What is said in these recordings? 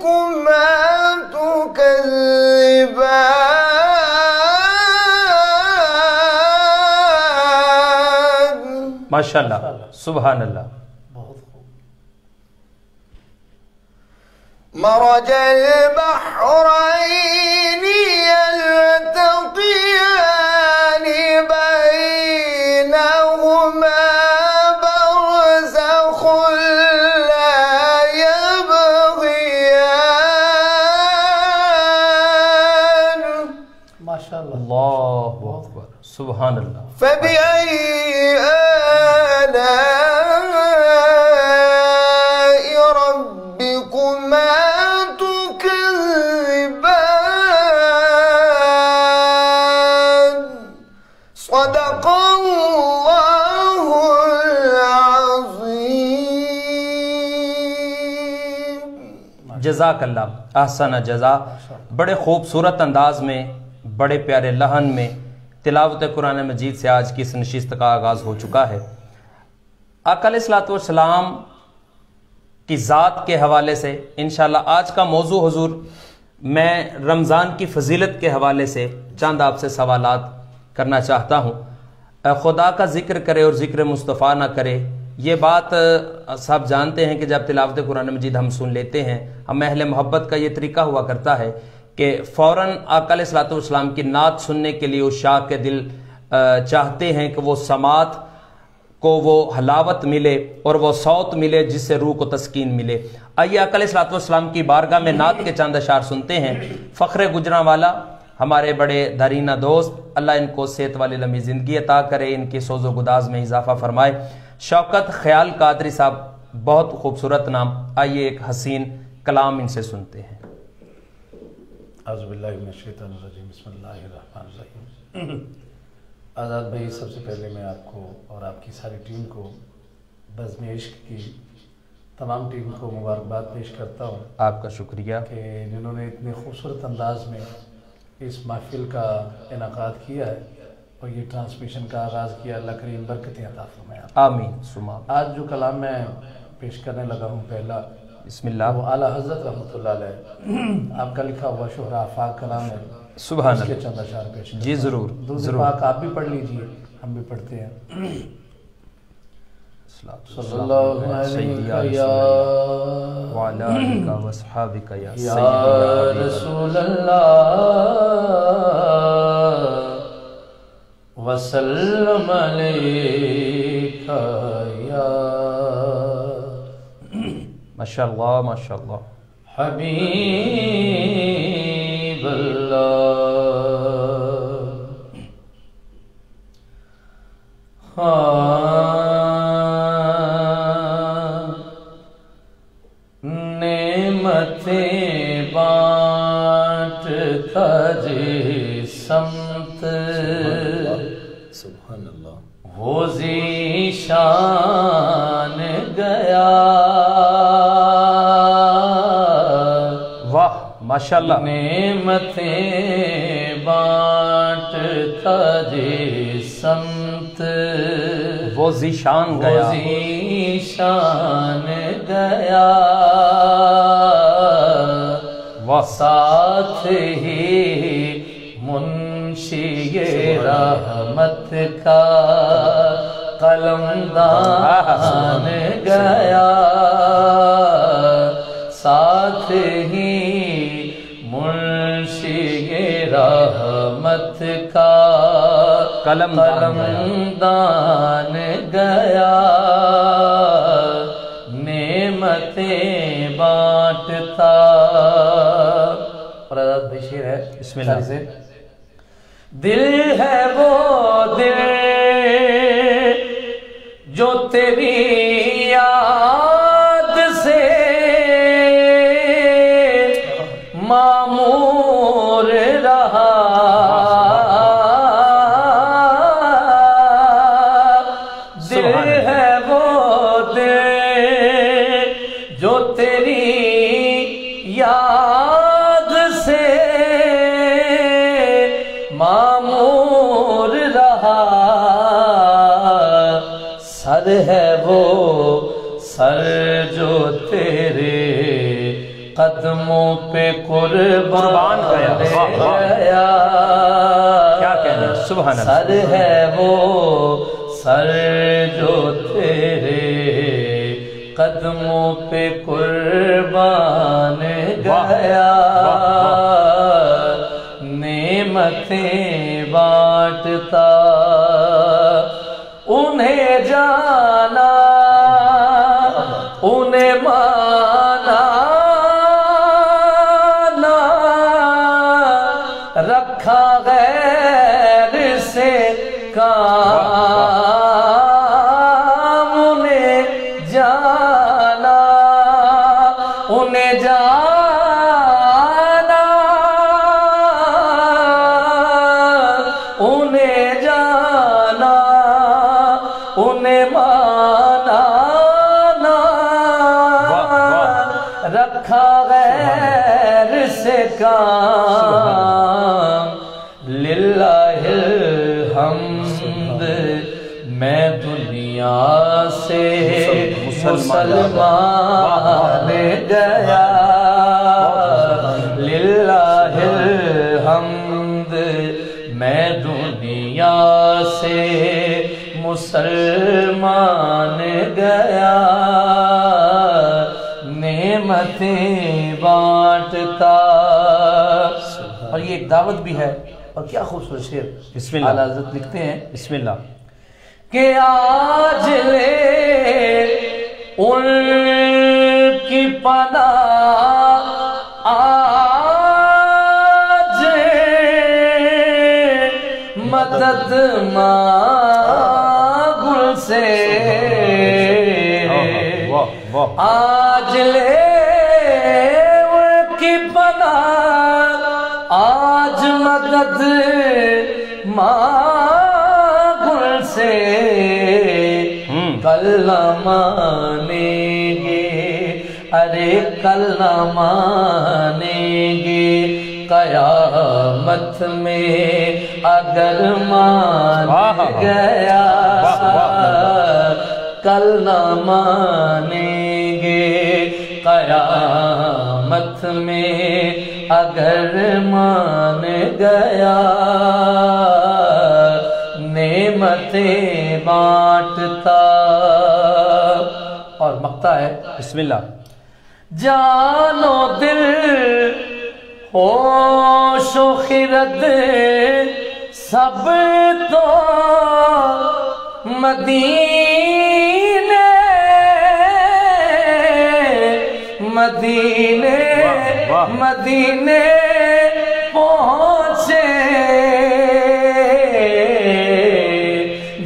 ربكما تكذبان ماشاءاللہ، سبحان اللہ. بہت خوب. مرج البحرين يلتقيان بينهما برزخ لا يبغيان ماشاء اللہ. اللہ اکبر، سبحان اللہ. فبأي آلاء ربكما تكذبان صدق الله العظيم. جزاک اللہ، احسن جزا. بڑے خوبصورت انداز میں، بڑے پیارے لحن میں تلاوت قرآن مجید سے آج کی اس نشست کا آغاز ہو چکا ہے. آقا علیہ الصلوۃ والسلام کی ذات کے حوالے سے انشاءاللہ آج کا موضوع حضور میں رمضان کی فضیلت کے حوالے سے چند آپ سے سوالات کرنا چاہتا ہوں. خدا کا ذکر کرے اور ذکر مصطفیٰ نہ کرے، یہ بات سب جانتے ہیں کہ جب تلاوت قرآن مجید ہم سن لیتے ہیں، ہم اہل محبت کا یہ طریقہ ہوا کرتا ہے کہ فوراً آقا علیہ الصلوۃ والسلام کی نعت سننے کے لیے عشاق کے دل چاہتے ہیں کہ وہ سماعت کو وہ حلاوت ملے اور وہ صوت ملے جس سے روح کو تسکین ملے. آئیے آقا علیہ الصلوۃ والسلام کی بارگاہ میں نعت کے چند اشعار سنتے ہیں. فخر گجرانوالا ہمارے بڑے دارینہ دوست، اللہ ان کو صحت والی لمبی زندگی عطا کرے، ان کی سوز و گداز میں اضافہ فرمائے. شوکت خیال قادری صاحب، بہت خوبصورت نام. آئیے ایک حسین کلام ان سے سنتے ہیں. اعوذ باللہ من الشیطان الرجیم، بسم اللہ الرحمن الرحیم. آزاد بھائی، سب سے پہلے میں آپ کو اور آپ کی ساری ٹیم کو، بزم عشق کی تمام ٹیم کو مبارکباد پیش کرتا ہوں آپ کا شکریہ کہ جنہوں نے اتنے خوبصورت انداز میں اس محفل کا انعقاد کیا ہے اور یہ ٹرانسمیشن کا آغاز کیا. اللہ کریم برکتیں عطا فرمائے. آمین ثم آمین. آج جو کلام میں پیش کرنے لگا ہوں پہلا، بسم اللہ. وہ اعلیٰ حضرت رحمۃ اللہ علیہ آپ کا لکھا ہوا شہرا آفاق کلام ہے. سبحان اس کے اللہ. چند اشعار پیش کرتا جی ہوں. ضرور درود ضرور. پاک آپ بھی پڑھ لیجئے، ہم بھی پڑھتے ہیں. صلی اللہ علیہ وعلی آلک و اصحابک یا یا سیدی رسول اللہ وسلم علیک یا ماشاءاللہ ماشاءاللہ. حبیب اللہ. نعمتیں بانٹتا سمت سبحان اللہ. وہ ذیشان گیا. واہ ماشاءاللہ. نعمتیں بانٹتا سمت وہ ذیشان گیا. وہ ذیشان گیا. واہ. ساتھ ہی منشی رحمت کا قلمدان گیا. ساتھ ہی منشی رحمت کا قلمدان گیا. نعمتیں بانٹتا. اور آزاد بھائی شعر ہے بسم اللہ. سے دل ہے وہ دل جو تیری یاد سے معمور رہا. دل ہے وہ دل جو تیری یاد سے معمور رہا. سر ہے وہ سر جو تیرے قدموں پہ قربان گیا، گیا، کیا کہنا ہے، سبحان اللہ، سر ہے وہ سر جو تیرے قدموں پہ قربان گیا، نعمتیں بانٹتا انہیں جانا انہیں مانا نہ رکھا غیر سے کام، انہیں جانا انہیں جانا انہیں جانا انہیں مانا نہ رکھا غیر سے کام، للہ الحمد میں دنیا سے مسلمان گیا، للہ الحمد میں دنیا سے مسلمان گیا، نعمتیں بانٹتا۔ اور یہ ایک دعوت بھی ہے، اور کیا خوبصورت شعر، بسم اللہ، اعلیٰ حضرت لکھتے ہیں بسم اللہ، کہ آج لے ان کی پناہ، آج مدد مانگ ان سے، آج لے ان کی پناہ، آج مدد مانگ ان سے، کل نہ مانیں گے، ارے کل نہ مانیں گے، قیامت میں اگر مان گیا، کل نہ مانیں گے، قیامت میں اگر مان گیا، نعمتیں بانٹتا۔ اور مقطع ہے، بسم اللہ، جان و دل ہوش و خرد سب تو مدینے مدینے مدینے پہنچے،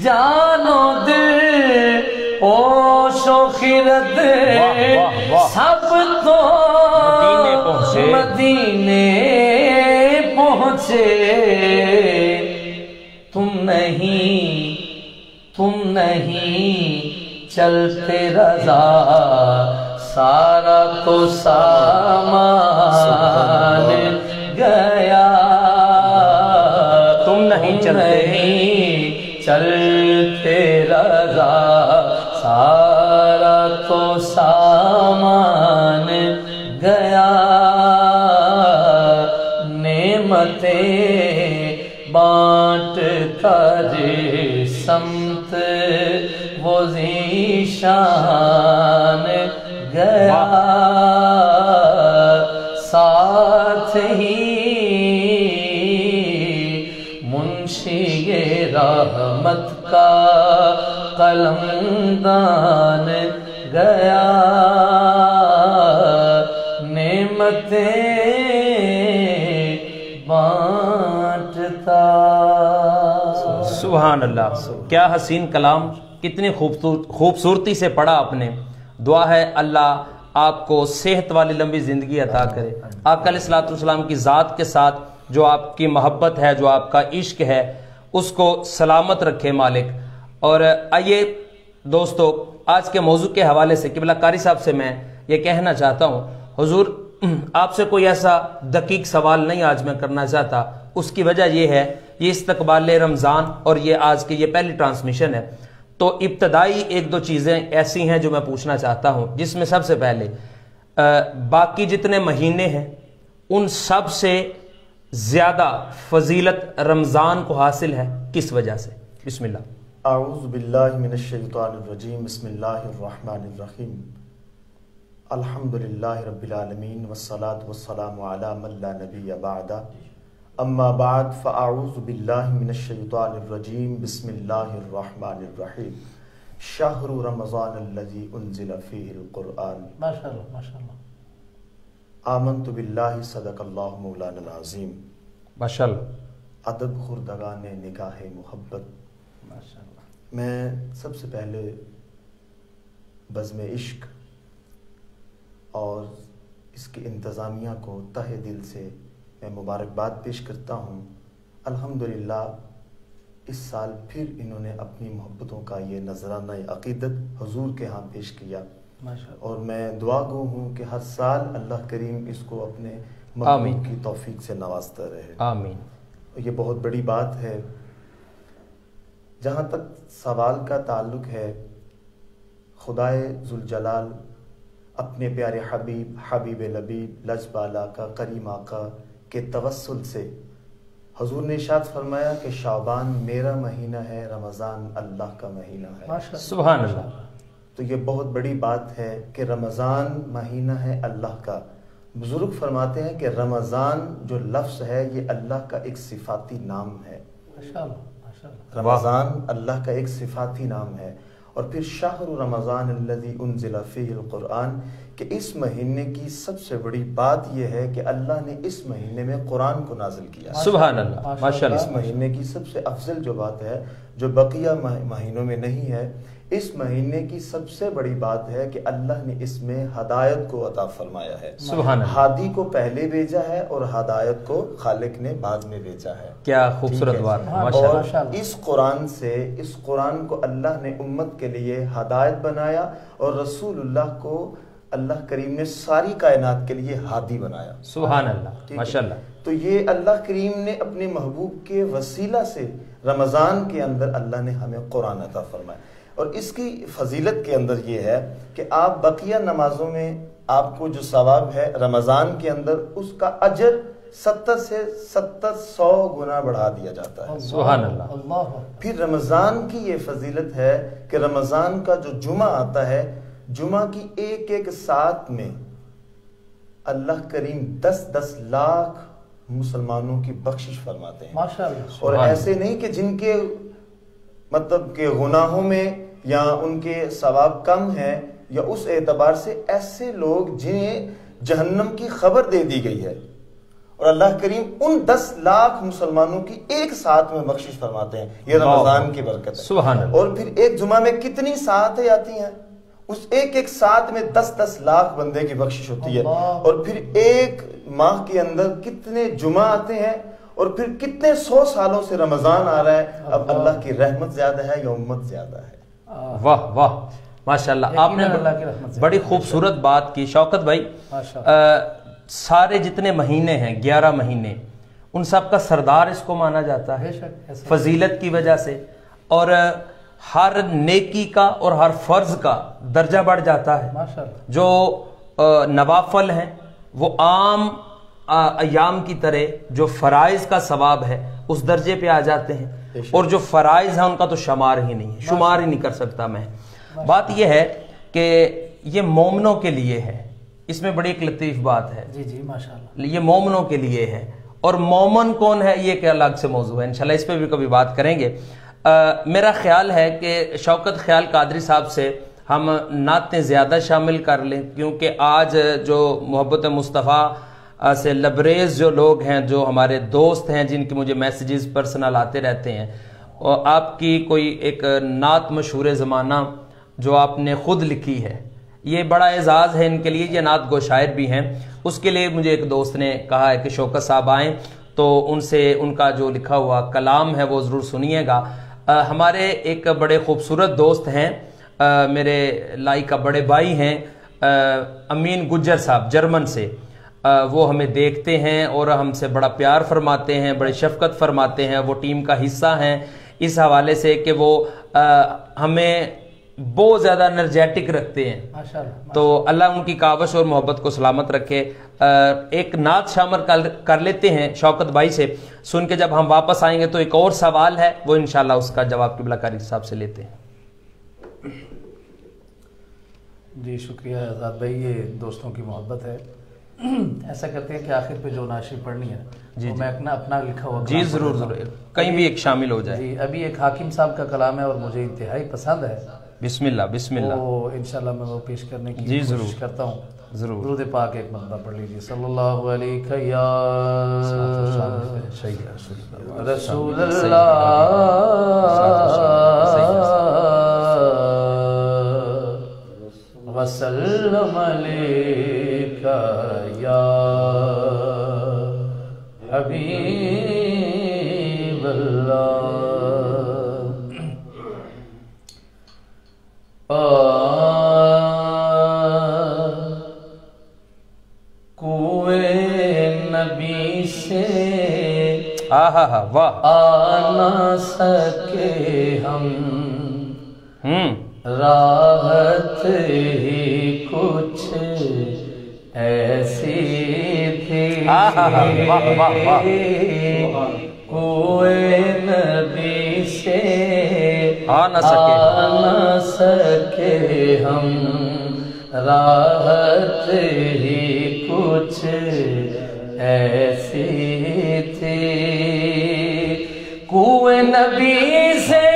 جان و دل ہوش و خرد سب تو مدینے پہنچے، تم نہیں چلتے رضا، سارا تو سامان گیا، تم نہیں چلتے رضا، سارا تو سامان گیا، نعمتیں بانٹتا جس سمت وہ ذیشان گیا، ساتھ ہی منشی رحمت کا قلمدان گیا، نعمتیں بانٹتا۔ سبحان اللہ، کیا حسین کلام، کتنی خوبصورتی سے پڑھا آپ نے۔ دعا ہے اللہ آپ کو صحت والی لمبی زندگی عطا کرے، آقا علیہ الصلوۃ والسلام کی ذات کے ساتھ جو آپ کی محبت ہے، جو آپ کا عشق ہے، اس کو سلامت رکھے مالک۔ اور آئیے دوستو، آج کے موضوع کے حوالے سے قبلہ قاری صاحب سے میں یہ کہنا چاہتا ہوں، حضور آپ سے کوئی ایسا دقیق سوال نہیں آج میں کرنا چاہتا، اس کی وجہ یہ ہے، یہ استقبال رمضان اور یہ آج کی یہ پہلی ٹرانسمیشن ہے، تو ابتدائی ایک دو چیزیں ایسی ہیں جو میں پوچھنا چاہتا ہوں، جس میں سب سے پہلے باقی جتنے مہینے ہیں ان سب سے زیادہ فضیلت رمضان کو حاصل ہے، کس وجہ سے؟ بسم اللہ۔ اعوذ باللہ من الشیطان الرجیم، بسم اللہ الرحمن الرحیم، الحمدللہ رب العالمین والصلاة والسلام علی من لا نبی بعد، اما بعد فاعوذ باللہ من الشیطان الرجیم، بسم اللہ الرحمن الرحیم، شہر رمضان الذی انزل فیہ القرآن، ماشاءاللہ ماشاءاللہ، آمنت باللہ صدق اللہ مولانا العظیم، ماشاءاللہ، ادب خردگان نگاہ محبت۔ ماشاءاللہ، میں سب سے پہلے بزم عشق اور اس کی انتظامیہ کو تہہ دل سے میں مبارکباد پیش کرتا ہوں۔ الحمدللہ اس سال پھر انہوں نے اپنی محبتوں کا یہ نذرانہ عقیدت حضور کے ہاں پیش کیا، ماشاءاللہ، اور میں دعا گو ہوں کہ ہر سال اللہ کریم اس کو اپنے آمین محبوب کی توفیق سے نوازتا رہے، آمین۔ یہ بہت بڑی بات ہے۔ جہاں تک سوال کا تعلق ہے، خدائے ذوالجلال اپنے پیارے حبیب، حبیب لبیب، لجپال کا کریم آقا کے توسل سے حضور نے ارشاد فرمایا کہ شعبان میرا مہینہ ہے، رمضان اللہ کا مہینہ ہے۔ ماشاءاللہ، سبحان اللہ۔ تو یہ بہت بڑی بات ہے کہ رمضان مہینہ ہے اللہ کا۔ بزرگ فرماتے ہیں کہ رمضان جو لفظ ہے یہ اللہ کا ایک صفاتی نام ہے۔ ماشاءاللہ، ماشاءاللہ، رمضان اللہ کا ایک صفاتی نام ہے۔ اور پھر شہر رمضان الذی انزل فیہ القرآن، کہ اس مہینے کی سب سے بڑی بات یہ ہے کہ اللہ نے اس مہینے میں قرآن کو نازل کیا۔ سبحان اللہ، اس ماشاءاللہ۔ مہینے کی سب سے افضل جو بات ہے جو بقیہ مہینوں میں نہیں ہے، اس مہینے کی سب سے بڑی بات ہے کہ اللہ نے اس میں ہدایت کو عطا فرمایا ہے۔ سبحان اللہ، ہادی کو پہلے بھیجا ہے اور ہدایت کو خالق نے بعد میں بھیجا ہے۔ کیا خوبصورت بات ہے، ماشاءاللہ۔ اور اس قرآن کو اللہ نے امت کے لیے ہدایت بنایا، اور رسول اللہ کو اللہ کریم نے ساری کائنات کے لیے ہادی بنایا۔ سبحان اللہ، ٹھیک ہے؟ ماشاءاللہ۔ تو یہ اللہ کریم نے اپنے محبوب کے وسیلہ سے رمضان کے اندر اللہ نے ہمیں قرآن عطا فرمایا، اور اس کی فضیلت کے اندر یہ ہے کہ آپ بقیہ نمازوں میں آپ کو جو ثواب ہے، رمضان کے اندر اس کا اجر 70 سے 700 گنا بڑھا دیا جاتا ہے۔ سبحان اللہ۔ اللہ، پھر رمضان کی یہ فضیلت ہے کہ رمضان کا جو جمعہ آتا ہے، جمعہ کی ایک ایک ساتھ میں اللہ کریم 10 لاکھ مسلمانوں کی بخشش فرماتے ہیں۔ ماشاءاللہ، اور ایسے نہیں کہ جن کے مطلب کہ گناہوں میں یا ان کے ثواب کم ہے، یا اس اعتبار سے ایسے لوگ جنہیں جہنم کی خبر دے دی گئی ہے، اور اللہ کریم ان 10 لاکھ مسلمانوں کی ایک ساتھ میں بخشش فرماتے ہیں۔ یہ رمضان کی برکت ہے۔ سبحان اللہ۔ اور پھر ایک جمعہ میں کتنی ساعتیں آتی ہیں، اس ایک ایک ساتھ میں 10 لاکھ بندے کی بخشش ہوتی ہے۔ اور پھر ایک ماہ کے اندر کتنے جمعہ آتے ہیں، اور پھر کتنے 100 سالوں سے رمضان آ رہا ہے۔ اب اللہ کی رحمت زیادہ ہے یا امت زیادہ ہے؟ واہ واہ، ماشاءاللہ۔ آپ نے اللہ کی رحمت سے بڑی خوبصورت بات کی شوکت بھائی۔ سارے جتنے مہینے ہیں 11 مہینے، ان سب کا سردار اس کو مانا جاتا ہے بے شک، ایسے فضیلت کی وجہ سے، اور ہر نیکی کا اور ہر فرض کا درجہ بڑھ جاتا ہے۔ ماشاءاللہ، جو نوافل ہیں وہ عام ایام کی طرح جو فرائض کا ثواب ہے اس درجے پہ آ جاتے ہیں، اور جو فرائض ہیں ان کا تو شمار ہی نہیں ہے، شمار ہی نہیں کر سکتا میں۔ بات یہ ہے کہ یہ مومنوں کے لیے ہے، اس میں بڑی ایک لطیف بات ہے، جی جی، ماشاءاللہ، یہ مومنوں کے لیے ہے۔ اور مومن کون ہے یہ کہ الگ سے موضوع ہے، انشاءاللہ اس پہ بھی کبھی بات کریں گے۔ میرا خیال ہے کہ شوکت خیال قادری صاحب سے ہم نعتیں زیادہ شامل کر لیں، کیونکہ آج جو محبت مصطفیٰ سے لبریز جو لوگ ہیں، جو ہمارے دوست ہیں، جن کے مجھے میسیجز پرسنل آتے رہتے ہیں، اور آپ کی کوئی ایک نعت مشہور زمانہ جو آپ نے خود لکھی ہے، یہ بڑا اعزاز ہے ان کے لیے، یہ نعت گو شاعر بھی ہیں۔ اس کے لیے مجھے ایک دوست نے کہا ہے کہ شوکت صاحب آئیں تو ان سے ان کا جو لکھا ہوا کلام ہے وہ ضرور سنیے گا۔ ہمارے ایک بڑے خوبصورت دوست ہیں، میرے لائی کا بڑے بھائی ہیں، امین گجر صاحب جرمن سے، وہ ہمیں دیکھتے ہیں اور ہم سے بڑا پیار فرماتے ہیں، بڑی شفقت فرماتے ہیں، وہ ٹیم کا حصہ ہیں، اس حوالے سے کہ وہ ہمیں بہت زیادہ انرجیٹک رکھتے ہیں. ماشاءاللہ. تو اللہ ان کی کاوش اور محبت کو سلامت رکھے. ایک نعت شامل کر لیتے ہیں شوکت بھائی سے, سن کے جب ہم واپس آئیں گے تو ایک اور سوال ہے, وہ انشاءاللہ اس کا جواب قبلہ قاری صاحب سے لیتے ہیں. جی شکریہ آزاد بھائی, یہ دوستوں کی محبت ہے. ایسا کرتے ہیں کہ آخر پہ جو نعشی پڑھنی ہے جی وہ میں اپنا لکھا ہوا جی کلام ضرور پڑھ دیتا ضرور, ہوں. کہیں بھی ایک شامل ہو جائے. جی ابھی ایک حاکم صاحب کا کلام ہے اور مجھے انتہائی پسند ہے. بسم اللہ بسم اللہ. وہ انشاءاللہ میں وہ پیش کرنے کی جی ضرور کوشش کرتا ہوں. ضرور. درود پاک ایک مرتبہ پڑھ لیجیے. صلی اللہ علیہ یا رسول اللہ وسلم علیک یا حبیب اللہ. کوئے نبی سے آہا واہ. آ نہ سکے ہم, راحت ہی کچھ ایسی تھی. کوئے نبی سے آ نہ سکے ہم, راحت ہی کچھ ایسی تھی. کوئے نبی سے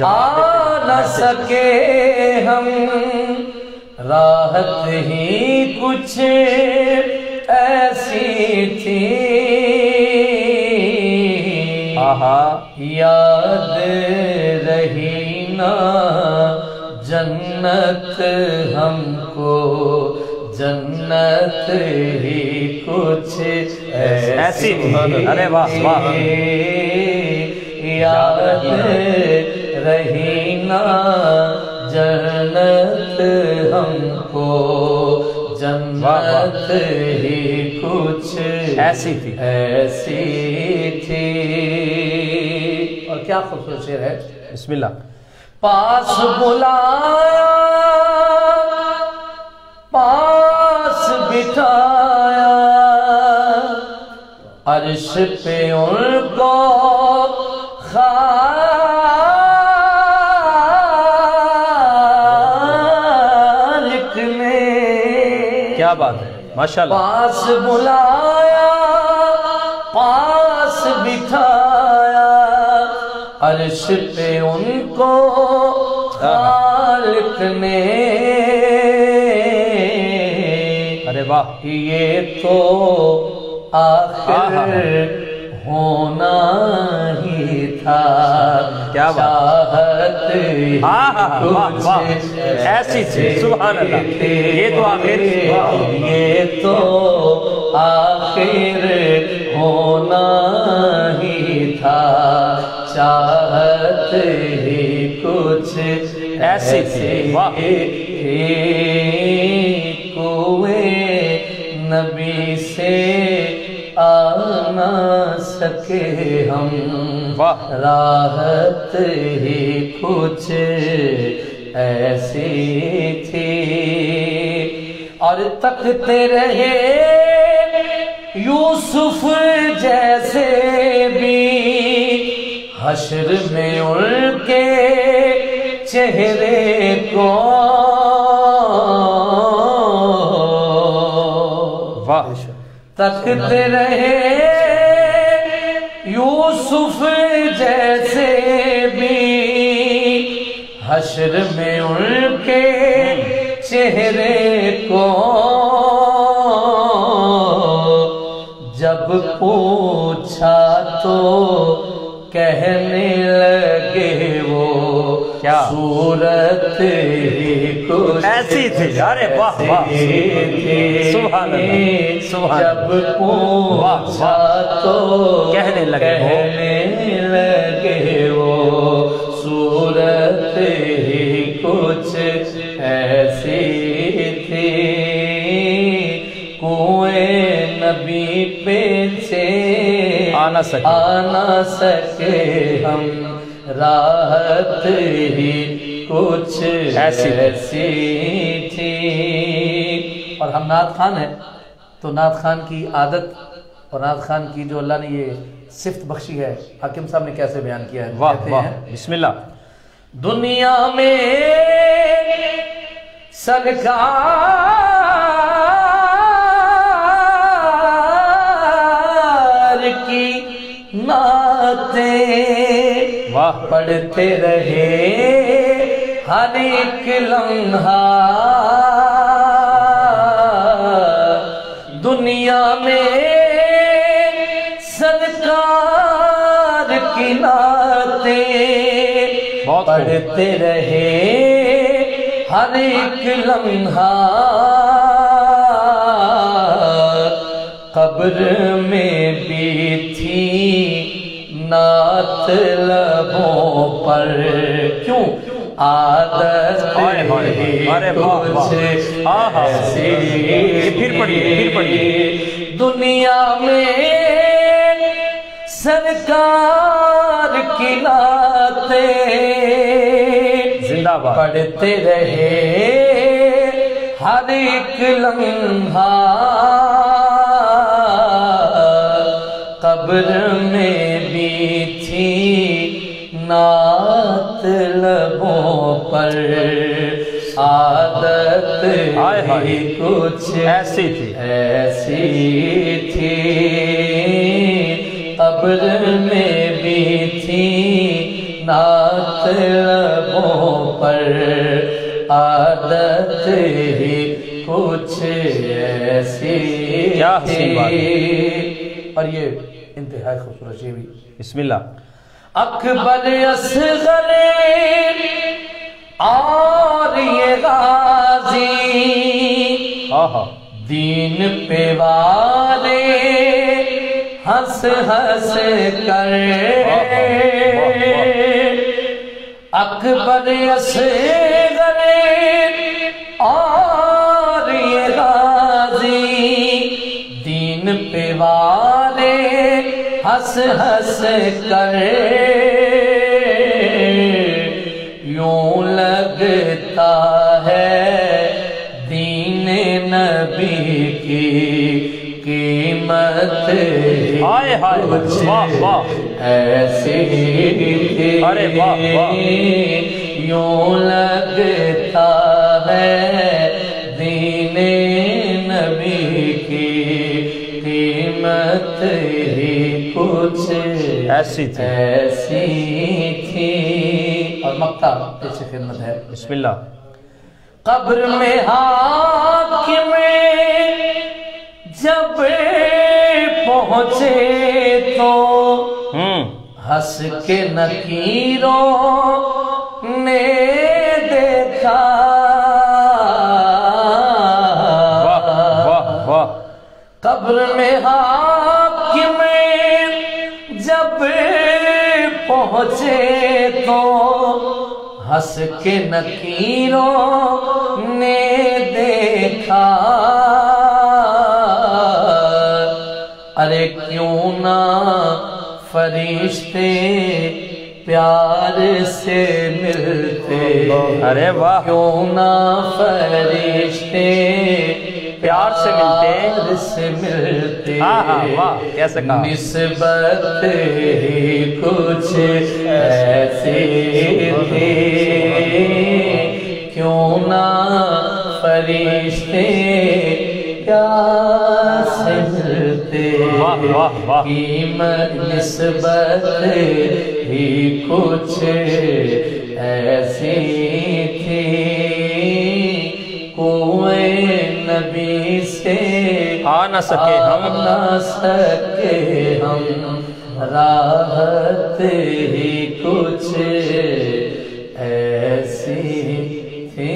آ نہ سکے ہم, راحت ہی کچھ ایسی تھی. یاد رہی نا جنت ہم کو, جنت ہی کچھ ایسی تھی. ارے واہ واہ. یاد رہی نا جنت ہم کو, جنت ہی کچھ ایسی تھی. ایسی تھی. اور کیا خوبصورت شعر ہے. بسم اللہ. پاس بلایا, پاس بٹھایا, عرش پہ ان کو خالق نے. کیا بات ہے ماشاءاللہ. پاس بلایا, پاس بٹھایا, عرش پہ ان کو خالق نے. ارے واہ. یہ تو آخر ہونا ہی تھا, کیا چاہت ایسی تھی. سبحان اللہ. یہ تو آخر, یہ تو آخر ہونا ہی تھا, چاہت ہی کچھ ایسی تھی. واہ. کوئے نبی سے آ نہ سکے ہم, واہ. راحت ہی کچھ ایسی تھی. اور تکتے رہے یوسف جیسے بھی, حشر میں ان کے چہرے کو. واہ. تکتے رہے یوسف جیسے بھی, حشر میں ان کے چہرے کو. جب پوچھا تو کہنے لگے وہ, کیا صورت ہی کچھ ایسی تھی. ارے واہ واہ. سبحان اللہ. سبحان. جب پوچھا تو کہنے لگے وہ, صورت ہی کچھ ایسی تھی. کوئے نبی پہ سے آ نہ سکے ہم, راحت ہی کچھ ایسی تھی۔ اور ہم نعت خان ہیں تو نعت خان کی عادت اور نعت خان کی جو اللہ نے یہ صفت بخشی ہے، حاکم صاحب نے کیسے بیان کیا ہے؟ واہ کہتے واہ، ہیں بسم اللہ۔ دنیا میں سرکار کی نعتیں واہ، پڑھتے رہے ہر ایک لمحہ، دنیا میں سرکار کی نعتیں پڑھتے رہے ہر ایک لمحہ، قبر میں بھی تھی نعت لبوں پر، کیوں عادت کچھ ایسی دنیا میں سرکار کی نعتیں زندہ باد پڑھتے رہے ہر ایک لمحہ، قبر میں بھی تھی نعت لبوں پر، عادت ہی کچھ ایسی تھی، قبر میں بھی تھی نعت لبوں پر، عادت ہی کچھ ایسی تھی۔ اور یہ انتہائی خوبصورت شعر بھی، بسم اللہ۔ اکبر اصغر اور یہ غازی دین پہ والے ہنس ہنس کر، اکبر اصغر اور یہ غازی دین پہ والے ہنس ہنس کر، یوں لگتا ہے دین نبی کی قیمت کچھ ایسی تھی، یوں لگتا ہے دین نبی کی قیمت ہی کچھ ایسی تھی۔ اور مقطع پیش خدمت ہے، بسم اللہ۔ قبر میں حاکم جب پہنچے تو ہنس کے نکیروں نے دیکھا، قبر میں حاکم جب پہنچے تو ہنس کے نکیروں نے دیکھا، ارے کیوں نہ فرشتے پیار سے ملتے، ارے واہ، کیوں نہ فرشتے پیار سے ملتے، واہ کیسے کہا، نسبت ہی کچھ ایسی تھی، کیوں نہ فرشتے پیار سے ملتے، قیمت نسبت ہی کچھ ایسی تھی، کوئے نبی سے آ نہ سکے ہم راحت ہی کچھ ایسی تھی۔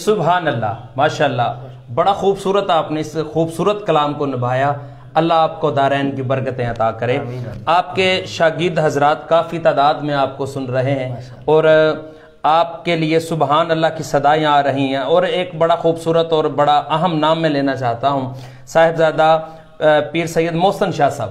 سبحان اللہ، ماشاءاللہ، بڑا خوبصورت آپ نے اس خوبصورت کلام کو نبھایا۔ اللہ آپ کو دارین کی برکتیں عطا کرے۔ آپ کے شاگرد حضرات کافی تعداد میں آپ کو سن رہے ہیں اور آپ کے لیے سبحان اللہ کی صدائیں آ رہی ہیں۔ اور ایک بڑا خوبصورت اور بڑا اہم نام میں لینا چاہتا ہوں، صاحبزادہ پیر سید محسن شاہ صاحب،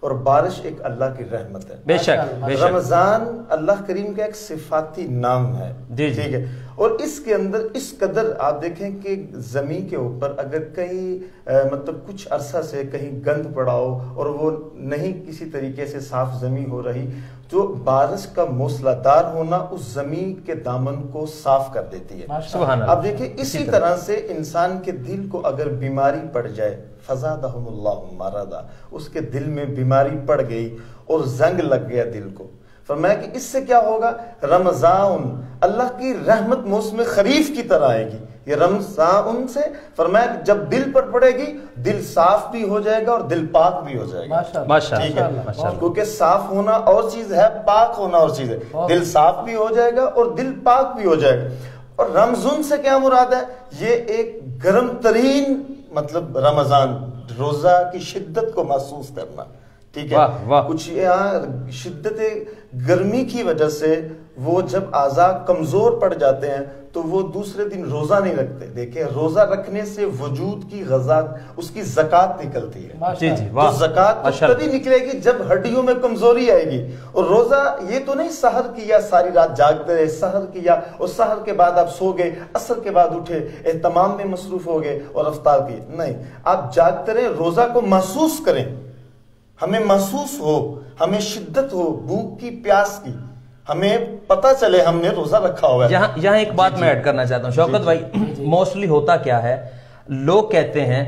اور بارش ایک اللہ کی رحمت ہے. بے شک بے شک. رمضان اللہ کریم کا ایک صفاتی نام ہے. جی ٹھیک ہے. اور اس کے اندر اس قدر آپ دیکھیں کہ زمین کے اوپر اگر کہیں مطلب کچھ عرصہ سے کہیں گند پڑا ہو اور وہ نہیں کسی طریقے سے صاف زمین ہو رہی، تو بارش کا موسلا دار ہونا اس زمین کے دامن کو صاف کر دیتی ہے. سبحان اللہ. اب دیکھیں اسی طرح سے انسان کے دل کو اگر بیماری پڑ جائے، فزادہم اللہ مرضا، اس کے دل میں بیماری پڑ گئی اور زنگ لگ گیا دل کو، فرمایا کہ اس سے کیا ہوگا؟ رمضان، اللہ کی رحمت موسم خریف کی طرح آئے گی. یہ رمضان سے فرمایا کہ جب دل پر پڑے گی دل صاف بھی ہو جائے گا اور دل پاک بھی ہو جائے گا. ٹھیک ہے. کیونکہ صاف ہونا اور چیز ہے، پاک ہونا اور چیز ہے. دل صاف بھی ہو جائے گا اور دل پاک بھی ہو جائے گا. اور رمضان سے کیا مراد ہے؟ یہ ایک گرم ترین مطلب رمضان، روزہ کی شدت کو محسوس کرنا. ٹھیک ہے. کچھ یہاں شدت گرمی کی وجہ سے وہ جب اعضاء کمزور پڑ جاتے ہیں تو وہ دوسرے دن روزہ نہیں رکھتے. دیکھیں روزہ رکھنے سے وجود کی غذا، اس کی زکات نکلتی ہے. جی جی. تو زکات تبھی نکلے گی جب ہڈیوں میں کمزوری آئے گی. اور روزہ یہ تو نہیں سحر کیا ساری رات جاگتے رہے، سحر کیا اور سحر کے بعد آپ سو گئے، عصر کے بعد اٹھے، اہتمام میں مصروف ہو گئے اور افطار کیے. نہیں، آپ جاگتے رہے، روزہ کو محسوس کریں، ہمیں محسوس ہو، ہمیں شدت ہو بھوک کی، پیاس کی، ہمیں پتہ چلے ہم نے روزہ رکھا ہوا ہے. یہاں ایک بات میں ایڈ کرنا چاہتا ہوں شوکت بھائی. موسٹلی ہوتا کیا ہے، لوگ کہتے ہیں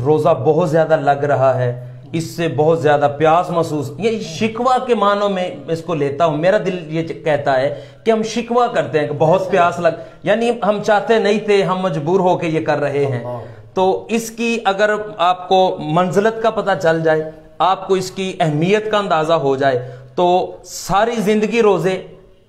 روزہ بہت زیادہ لگ رہا ہے، اس سے بہت زیادہ پیاس محسوس، یہ شکوہ کے معنوں میں اس کو لیتا ہوں. میرا دل یہ کہتا ہے کہ ہم شکوہ کرتے ہیں کہ بہت پیاس لگ، یعنی ہم چاہتے نہیں تھے، ہم مجبور ہو کے یہ کر رہے ہیں. تو اس کی اگر آپ کو منزلت کا پتہ چل جائے، آپ کو اس کی اہمیت کا اندازہ ہو جائے، تو ساری زندگی روزے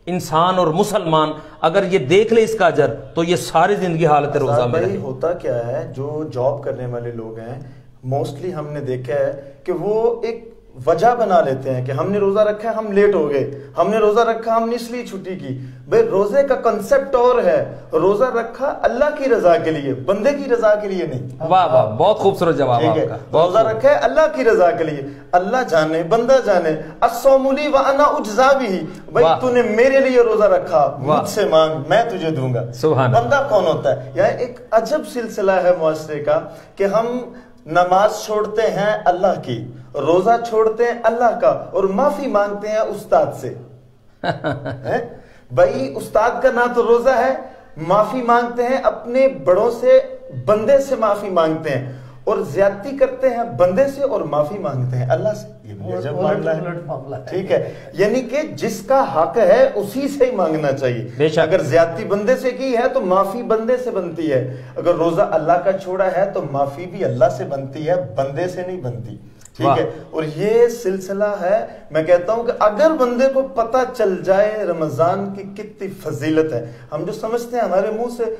انسان اور مسلمان اگر یہ دیکھ لے اس کا اجر، تو یہ ساری زندگی حالت روزہ میں رہے. ہوتا کیا ہے، جو جاب کرنے والے لوگ ہیں موسٹلی ہم نے دیکھا ہے کہ وہ ایک وجہ بنا لیتے ہیں کہ ہم نے روزہ رکھا ہے، ہم لیٹ ہو گئے، ہم نے روزہ رکھا، ہم نے اس لیے چھٹی کی. بھئی روزے کا کنسپٹ اور ہے، روزہ رکھا اللہ کی رضا کے لیے، بندے کی رضا کے لیے نہیں. واہ واہ، بہت خوبصورت جواب آپ کا. روزہ رکھا ہے اللہ کی رضا کے لیے، اللہ جانے بندہ جانے. الصوم لی وانا اجزا بہ، بھئی تو نے میرے لیے روزہ رکھا، مجھ سے مانگ میں تجھے دوں گا. بندہ کون ہوتا ہے؟ یہ ایک عجب سلسلہ ہے معاشرے کا کہ ہم نماز چھوڑتے ہیں اللہ کی، روزہ چھوڑتے ہیں اللہ کا، اور معافی مانگتے ہیں استاد سے. بھائی استاد کا نہ تو روزہ ہے، معافی مانگتے ہیں اپنے بڑوں سے، بندے سے معافی مانگتے ہیں، اور زیادتی کرتے ہیں بندے سے اور معافی مانگتے ہیں اللہ سے. یہ عجب معاملہ ہے. ٹھیک ہے. یعنی کہ جس کا حق ہے اسی سے ہی مانگنا چاہیے. اگر زیادتی بندے سے کی ہے تو معافی بندے سے بنتی ہے، اگر روزہ اللہ کا چھوڑا ہے تو معافی بھی اللہ سے بنتی ہے، بندے سے نہیں بنتی. ٹھیک ہے. اور یہ سلسلہ ہے، میں کہتا ہوں کہ اگر بندے کو پتہ چل جائے رمضان کی کتنی فضیلت ہے، ہم جو سمجھتے ہیں ہمارے منہ سے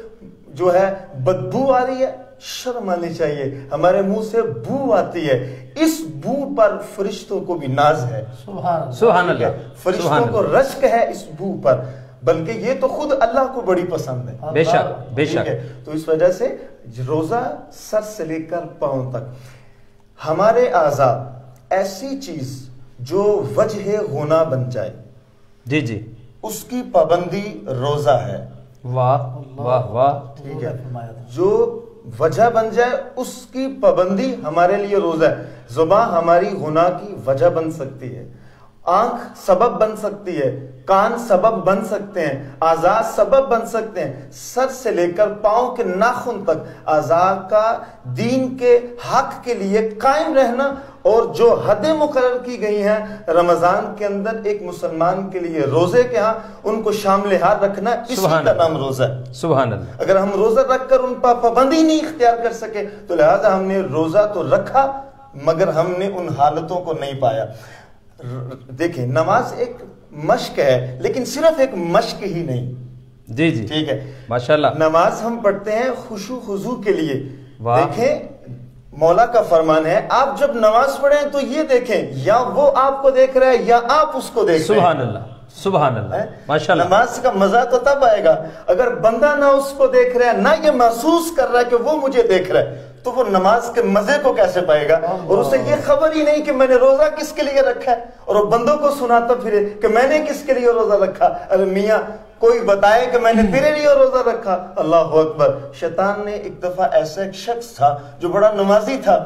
جو ہے بدبو آ رہی ہے، شرم آنی چاہیے، ہمارے منہ سے بو آتی ہے، اس بو پر فرشتوں کو بھی ناز ہے. سبحان اللہ. فرشتوں کو رشک ہے اس بو پر، بلکہ یہ تو خود اللہ کو بڑی پسند ہے. بے شک بے شک. تو اس وجہ سے روزہ سر سے لے کر پاؤں تک ہمارے اعضاء ایسی چیز جو وجہ ہونا بن جائے، جی جی، اس کی پابندی روزہ ہے. واہ واہ واہ. ٹھیک ہے. جو وجہ بن جائے اس کی پابندی ہمارے لیے روزہ ہے. زبان ہماری گناہ کی وجہ بن سکتی ہے، آنکھ سبب بن سکتی ہے، کان سبب بن سکتے ہیں، اعضاء سبب بن سکتے ہیں. سر سے لے کر پاؤں کے ناخن تک اعضاء کا دین کے حق کے لیے قائم رہنا، اور جو حدیں مقرر کی گئی ہیں رمضان کے اندر ایک مسلمان کے لیے روزے کے ہاں، ان کو شامل حال رکھنا، اسی کا نام روزہ ہے. سبحان اللہ. اگر ہم روزہ رکھ کر ان پر پابندی نہیں اختیار کر سکے تو لہذا ہم نے روزہ تو رکھا مگر ہم نے ان حالتوں کو نہیں پایا. دیکھیں نماز ایک مشق ہے، لیکن صرف ایک مشق ہی نہیں. جی جی ٹھیک ہے. ماشاءاللہ. نماز ہم پڑھتے ہیں خشوع خضوع کے لیے. دیکھیں مولا کا فرمان ہے، آپ جب نماز پڑھیں تو یہ دیکھیں یا وہ آپ کو دیکھ رہا ہے یا آپ اس کو دیکھ رہے ہیں. سبحان اللہ سبحان اللہ. ماشاءاللہ. نماز کا مزہ تو تب آئے گا اگر بندہ نہ اس کو دیکھ رہا ہے، نہ یہ محسوس کر رہا ہے کہ وہ مجھے دیکھ رہا ہے، تو وہ نماز کے مزے کو کیسے پائے گا؟ اور اسے یہ خبر ہی نہیں کہ میں نے روزہ کس کے لیے رکھا ہے، اور وہ بندوں کو سناتا پھرے کہ میں نے کس کے لیے روزہ رکھا. ارے میاں کوئی بتائے کہ میں نے تیرے لیے روزہ رکھا. اللہ اکبر. شیطان نے ایک دفعہ ایسا ایک شخص تھا جو بڑا نمازی تھا،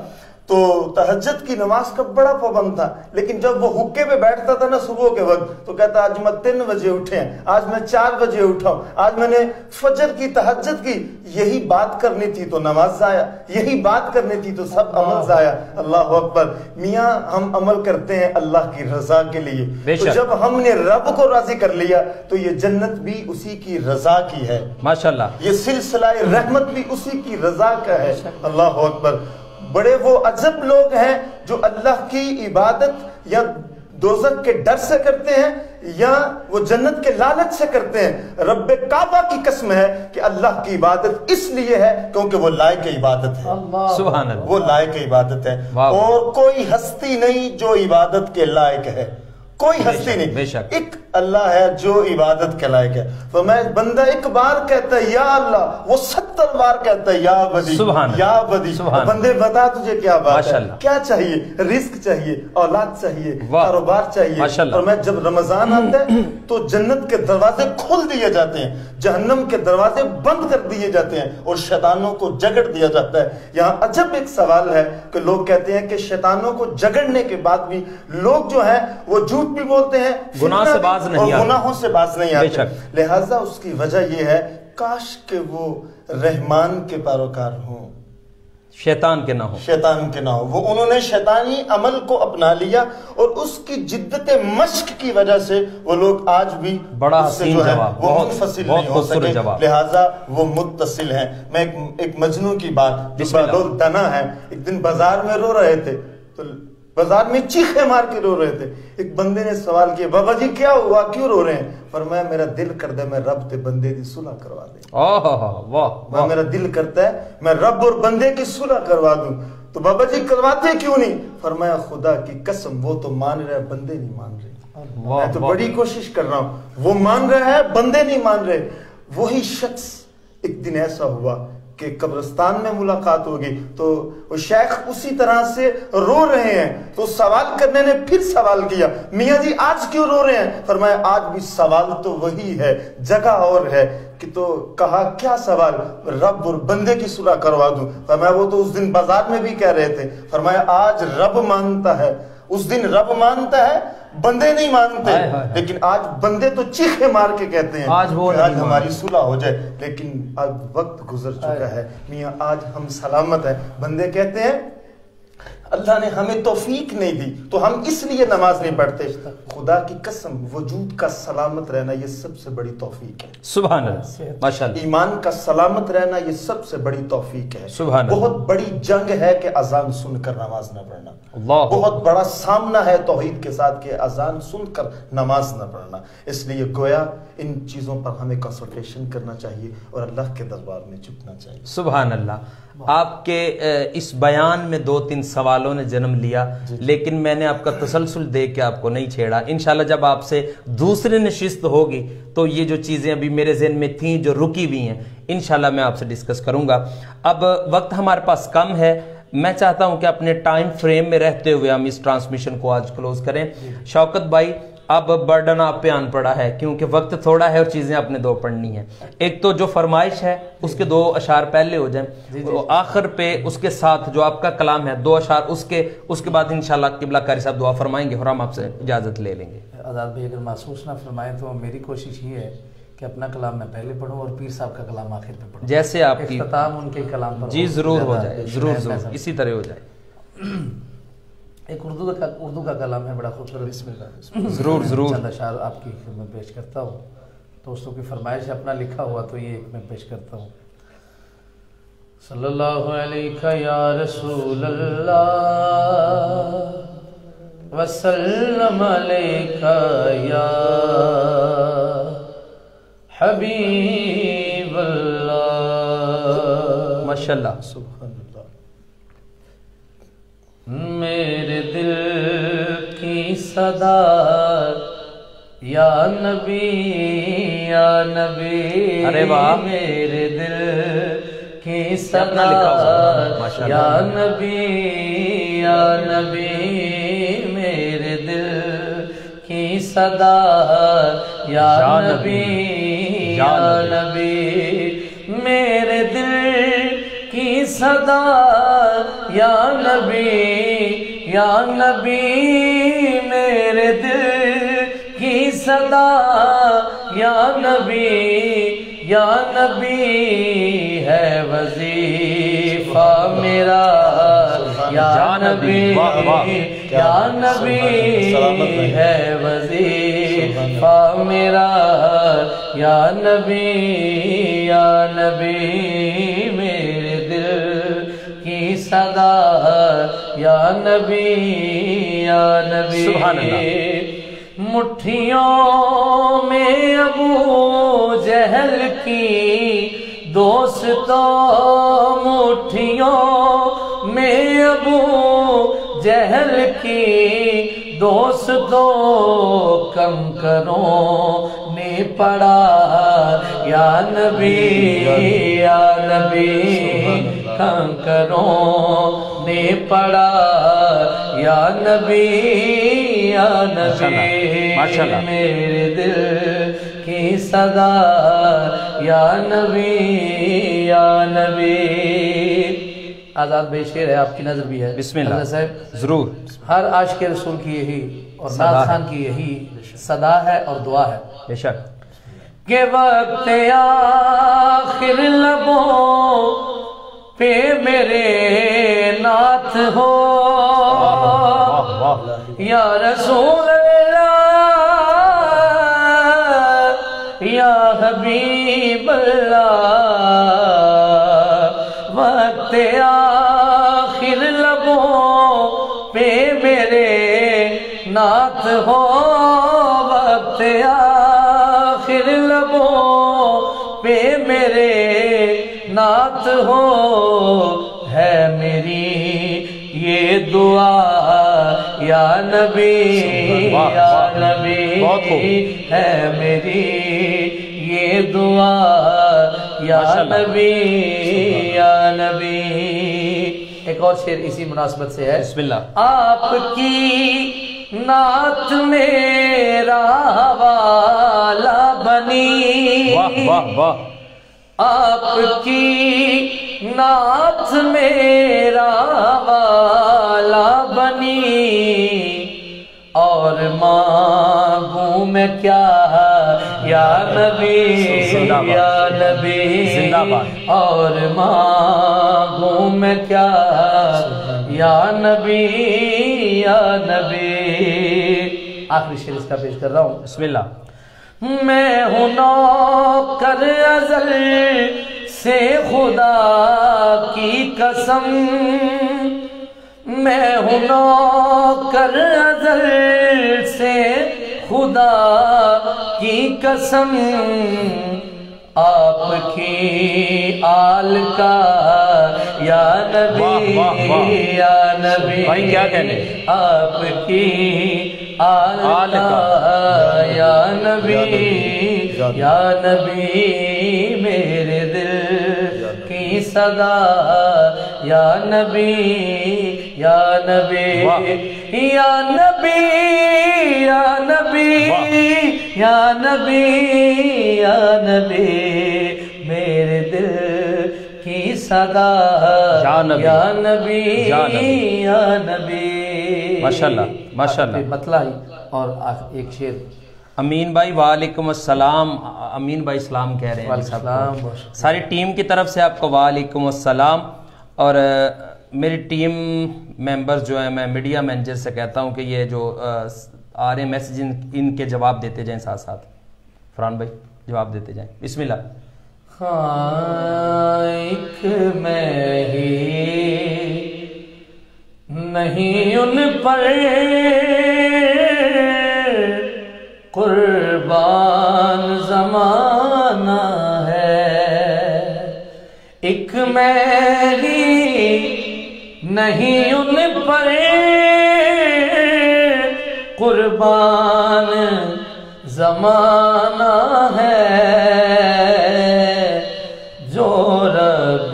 تو تہجد کی نماز کا بڑا پابند تھا، لیکن جب وہ حقے پہ بیٹھتا تھا نا صبح کے وقت تو کہتا آج میں 3 بجے اٹھے ہیں، آج میں 4 بجے اٹھا ہوں، آج میں نے فجر کی تہجد کی. یہی بات کرنی تھی تو نماز ضائع، یہی بات کرنی تھی تو سب عمل ضائع. اللہ اکبر. میاں ہم عمل کرتے ہیں اللہ کی رضا کے لیے، تو جب ہم نے رب کو راضی کر لیا تو یہ جنت بھی اسی کی رضا کی ہے ماشاءاللہ، یہ سلسلہ رحمت بھی اسی کی رضا کا ہے. اللہ اکبر. بڑے وہ عجب لوگ ہیں جو اللہ کی عبادت یا دوزخ کے ڈر سے کرتے ہیں یا وہ جنت کے لالچ سے کرتے ہیں. رب کعبہ کی قسم ہے کہ اللہ کی عبادت اس لیے ہے کیونکہ وہ لائق عبادت ہے. سبحان اللہ. وہ لائق عبادت ہے، اور کوئی ہستی نہیں جو عبادت کے لائق ہے، کوئی ہستی نہیں. ایک اللہ ہے جو عبادت کے لائق ہے. فرمایا بندہ ایک بار کہتا ہے یا اللہ، وہ 70 بار کہتا ہے یا بدی یا بدی. بندے بتا تجھے کیا بات ہے، کیا چاہیے؟ رزق چاہیے، اولاد چاہیے، کاروبار چاہیے. اور میں جب رمضان آتا ہے تو جنت کے دروازے کھول دیے جاتے ہیں، جہنم کے دروازے بند کر دیے جاتے ہیں، اور شیطانوں کو جگڑ دیا جاتا ہے. یہاں عجب ایک سوال ہے کہ لوگ کہتے ہیں کہ شیطانوں کو جگڑنے کے بعد بھی لوگ جو ہیں وہ جھوٹ بھی بولتے ہیں، گناہ سے باز نہیں آتے، گناہوں سے باز نہیں آتے. لہٰذا اس کی وجہ یہ ہے کاش کہ وہ رحمان کے پیروکار ہوں، شیطان کے نہ ہو، شیطان کے نہ ہو. وہ انہوں نے شیطانی عمل کو اپنا لیا، اور اس کی جدت مشق کی وجہ سے وہ لوگ آج بھی بڑا حسین جواب، وہ منفصل نہیں ہو سکے، لہٰذا وہ متصل ہیں. میں ایک مجنوں کی بات، لوگ دنا ہیں، ایک دن بازار میں رو رہے تھے تو بازار میں چیخے مار کے رو رہے تھے. ایک بندے نے سوال کیا بابا جی کیا ہوا، کیوں رو رہے ہیں؟ فرمایا میرا دل کرتا ہے میں رب تے بندے دی صلح کروا دیں. میرا دل کرتا ہے میں رب اور بندے کی صلح کروا دوں. تو بابا جی کرواتے کیوں نہیں؟ فرمایا خدا کی قسم وہ تو مان رہے بندے نہیں مان رہے، میں تو بڑی کوشش کر رہا ہوں، وہ مان رہا ہے بندے نہیں مان رہے. وہی شخص ایک دن ایسا ہوا کہ قبرستان میں ملاقات ہوگی تو وہ شیخ اسی طرح سے رو رہے ہیں. تو سوال کرنے نے پھر سوال کیا میاں جی آج کیوں رو رہے ہیں؟ فرمایا آج بھی سوال تو وہی ہے، جگہ اور ہے. کہ تو کہا کیا سوال؟ رب اور بندے کی صلح کروا دوں. فرمایا وہ تو اس دن بازار میں بھی کہہ رہے تھے. فرمایا آج رب مانتا ہے، اس دن رب مانتا ہے، بندے نہیں مانتے. لیکن آج بندے تو چیخے مار کے کہتے ہیں آج ہماری صلح ہو جائے، لیکن اب وقت گزر چکا ہے میاں، آج ہم سلامت ہیں. بندے کہتے ہیں اللہ نے ہمیں توفیق نہیں دی تو ہم اس لیے نماز نہیں پڑھتے. خدا کی قسم وجود کا سلامت رہنا یہ سب سے بڑی توفیق ہے. سبحان اللہ، ماشاءاللہ. ایمان کا سلامت رہنا یہ سب سے بڑی توفیق ہے. سبحان اللہ. بہت بڑی جنگ ہے کہ اذان سن کر نماز نہ پڑھنا. اللہ. بہت بڑا سامنا ہے توحید کے ساتھ کہ اذان سن کر نماز نہ پڑھنا. اس لیے گویا ان چیزوں پر ہمیں کنسنٹریشن کرنا چاہیے اور اللہ کے دربار میں جھکنا چاہیے. سبحان اللہ. آپ کے اس بیان میں 2-3 سوالوں نے جنم لیا، لیکن میں نے آپ کا تسلسل دیکھ کے آپ کو نہیں چھیڑا. انشاءاللہ جب آپ سے دوسری نشست ہوگی تو یہ جو چیزیں ابھی میرے ذہن میں تھیں جو رکی ہوئی ہیں انشاءاللہ میں آپ سے ڈسکس کروں گا. اب وقت ہمارے پاس کم ہے، میں چاہتا ہوں کہ اپنے ٹائم فریم میں رہتے ہوئے ہم اس ٹرانسمیشن کو آج کلوز کریں. شوکت بھائی اب برڈن آپ پہ آن پڑا ہے کیونکہ وقت تھوڑا ہے اور چیزیں آپ نے 2 پڑھنی ہیں. ایک تو جو فرمائش ہے اس کے 2 اشعار پہلے ہو جائیں، آخر پہ اس کے ساتھ جو آپ کا کلام ہے 2 اشعار اس کے بعد انشاءاللہ قبلہ کاری صاحب دعا فرمائیں گے اور ہم آپ سے اجازت لے لیں گے. آزاد بھائی اگر محسوس نہ فرمائیں تو میری کوشش یہ ہے کہ اپنا کلام میں پہلے پڑھوں اور پیر صاحب کا کلام آخر پہ پڑھوں، جیسے آپ کی اختتام ان کے کلام پر. جی ضرور ہو جائے، ضرور اسی طرح ہو جائے. ایک اردو کا کلام ہے بڑا خوبصورت، ضرور چند اشعار آپ کی خدمت پیش کرتا ہوں. دوستوں کی فرمائش ہے، اپنا لکھا ہوا تو یہ ایک میں پیش کرتا ہوں. صلی اللہ علیہ یا رسول اللہ وسلم علیہ یا حبیب اللہ. ماشاءاللہ. سبحان اللہ. میرے دل کی صدا یا نبی یا نبی، ارے واہ. میرے دل کی صدا یا نبی میرے دل کی صدا یا نبی میرے دل کی صدا یا نبی میرے دل کی صدا یا نبی ہے وظیفہ میرا یا نبی ہے وظیفہ میرا یا نبی میرے دل کی صدا یا نبی سبحان اللہ۔ مٹھیوں میں ابو جہل کی دوستوں مٹھیوں میں ابو جہل کی دوستوں کنکروں نے پڑا یا نبی کنکروں نے پڑا یا نبی میرے دل کی صدا یا نبی آزاد بھائی شعر ہے، آپ کی نظر بھی ہے، بسم اللہ صاحب ضرور۔ ہر عاشق رسول کی یہی اور نعت خان کی یہی صدا ہے اور دعا ہے، بے شک، کہ وقت آخر لبوں پہ میرے نعت ہو یا رسول اللہ یا حبیب اللہ، وقت آخر لبوں پہ میرے نعت ہو، وقت آخر لبوں پہ میرے نعت ہو، ہے میری یہ دعا یا نبی ہے میری یہ دعا یا نبی ایک اور شعر اسی مناسبت سے ہے، بسم اللہ۔ آپ کی نعت میرا حوالہ بنی، واہ واہ واہ، آپ کی نعت میرا حوالہ بنی، اور مانگوں میں کیا یا نبی اور مانگوں میں کیا یا نبی آخری شعر اس کا پیش کر رہا ہوں، بسم اللہ۔ میں ہوں نوکر ازل سے خدا کی قسم، میں ہوں نوکر ازل سے خدا کی قسم، آپ کی آل کا یا نبی بھائی کیا کہنے، آپ کی آل کا یا نبی میرے دل کی صدا یا نبی میرے دل کی صدا یا نبی ماشاءاللہ ماشاءاللہ۔ مطلع اور ایک شعر، امین بھائی وعلیکم السلام، امین بھائی اسلام کہہ رہے ہیں، ساری ٹیم کی طرف سے آپ کو وعلیکم السلام۔ اور میری ٹیم ممبرز جو ہیں، میں میڈیا مینیجر سے کہتا ہوں کہ یہ جو آ رہے ہیں میسیج ان کے جواب دیتے جائیں، ساتھ ساتھ فرحان بھائی جواب دیتے جائیں، بسم اللہ۔ ایک میں ہی نہیں ان پر قربان زمانہ ہے، ایک میں ہی نہیں ان پر قربان زمانہ ہے، جو رب